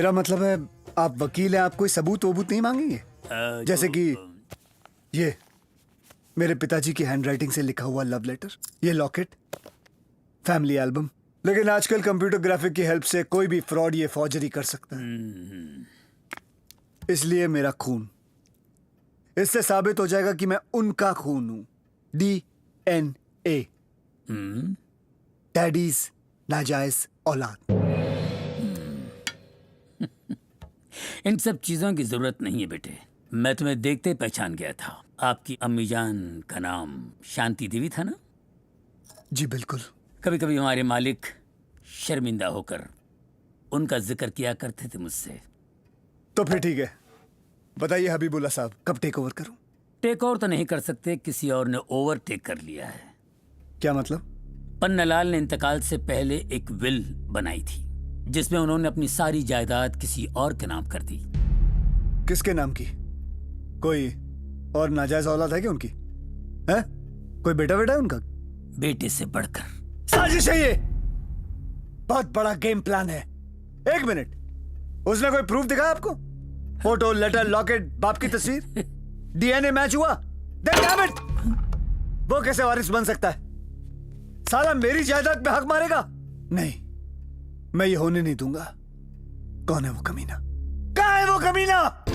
मेरा मतलब है आप वकील हैं, आप कोई सबूत वबूत नहीं मांगेंगे? जैसे कि ये मेरे पिताजी की हैंडराइटिंग से लिखा हुआ लव लेटर, ये लॉकेट, फैमिली एल्बम। लेकिन आजकल कंप्यूटर ग्राफिक की हेल्प से कोई भी फ्रॉड ये फॉर्जरी कर सकता है। इसलिए मेरा खून, इससे साबित हो जाएगा कि मैं उनका खून हूं। DNA, डैडीज नाजायज औलाद। इन सब चीजों की जरूरत नहीं है बेटे। मैं तुम्हें देखते पहचान गया था। आपकी अम्मी जान का नाम शांति देवी था ना? जी बिल्कुल। कभी कभी हमारे मालिक शर्मिंदा होकर उनका जिक्र किया करते थे मुझसे। तो फिर ठीक है, बताइए हबीबुल्ला साहब, कब टेक ओवर करूं? टेक ओवर तो नहीं कर सकते, किसी और ने ओवरटेक कर लिया है। क्या मतलब? पन्नालाल ने इंतकाल से पहले एक विल बनाई थी जिसमें उन्होंने अपनी सारी जायदाद किसी और के नाम कर दी। किसके नाम की? कोई और नाजायज औलाद है क्या उनकी? है कोई बेटा बेटा है उनका? बेटे से बढ़कर साजिश है ये, बहुत बड़ा गेम प्लान है। एक मिनट, उसने कोई प्रूफ दिखाया आपको? फोटो, लेटर, लॉकेट, बाप की तस्वीर, DNA मैच हुआ? Then damn it! वो कैसे वारिस बन सकता है? साला मेरी जायदाद पे हक मारेगा? नहीं, मैं ये होने नहीं दूंगा। कौन है वो कमीना? कहाँ है वो कमीना?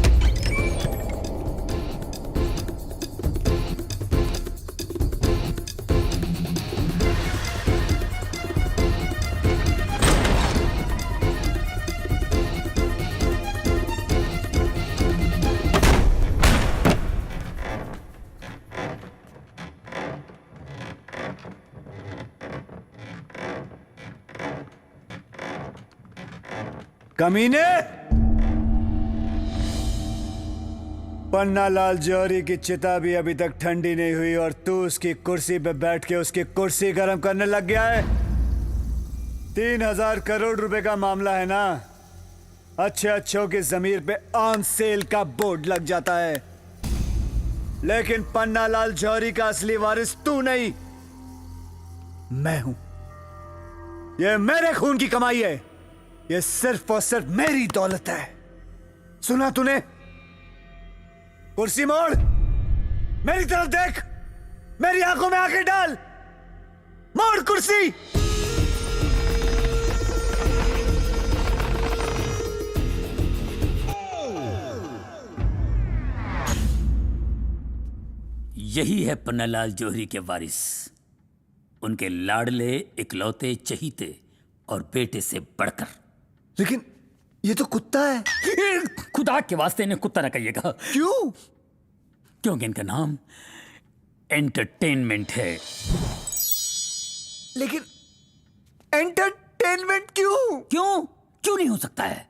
कमीने! पन्नालाल जौहरी की चिता भी अभी तक ठंडी नहीं हुई और तू उसकी कुर्सी पे बैठ के उसकी कुर्सी गर्म करने लग गया है। 3,000 करोड़ रुपए का मामला है ना? अच्छे अच्छों की जमीर पे ऑन सेल का बोर्ड लग जाता है, लेकिन पन्नालाल जौहरी का असली वारिस तू नहीं, मैं हूं। यह मेरे खून की कमाई है, ये सिर्फ और सिर्फ मेरी दौलत है। सुना तूने? कुर्सी मोड़, मेरी तरफ देख, मेरी आंखों में आंखें डाल, मोड़ कुर्सी। यही है पन्नालाल जौहरी के वारिस, उनके लाडले, इकलौते, चहीते और बेटे से बढ़कर। लेकिन ये तो कुत्ता है। खुदा के वास्ते इन्हें कुत्ता ना कहिएगा। क्यों? क्योंकि इनका नाम एंटरटेनमेंट है। लेकिन एंटरटेनमेंट क्यों? क्यों नहीं हो सकता है?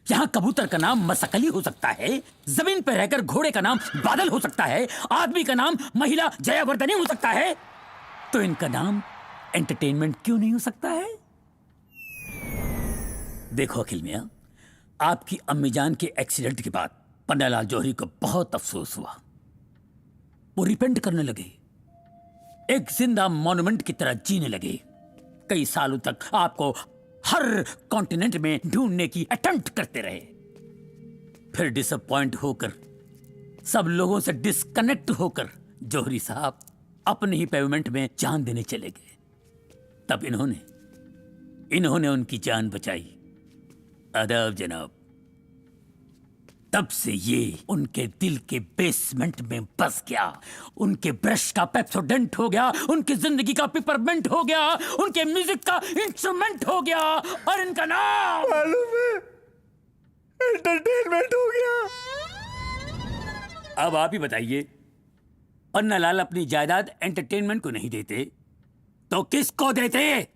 यहाँ कबूतर का नाम मसकली हो सकता है, जमीन पर रहकर घोड़े का नाम बादल हो सकता है, आदमी का नाम महिला जयावर्धनी हो सकता है, तो इनका नाम एंटरटेनमेंट क्यों नहीं हो सकता है? देखो अखिल मियां, आपकी अम्मी जान के एक्सीडेंट के बाद पन्नालाल जौहरी को बहुत अफसोस हुआ। वो रिपेंट करने लगे, एक जिंदा मॉन्यूमेंट की तरह जीने लगे। कई सालों तक आपको हर कॉन्टिनेंट में ढूंढने की अटेम्प्ट करते रहे। फिर डिसअपॉइंट होकर, सब लोगों से डिस्कनेक्ट होकर जौहरी साहब अपने ही पेमेंट में जान देने चले गए। तब इन्होंने उनकी जान बचाई। आदाब जनाब। तब से ये उनके दिल के बेसमेंट में बस गया, उनके ब्रश का पेप्सोडेंट हो गया, उनकी जिंदगी का पिपरमेंट हो गया, उनके म्यूजिक का इंस्ट्रूमेंट हो गया, और इनका नाम मालूम है, एंटरटेनमेंट हो गया। अब आप ही बताइए, पन्नालाल अपनी जायदाद एंटरटेनमेंट को नहीं देते तो किसको देते?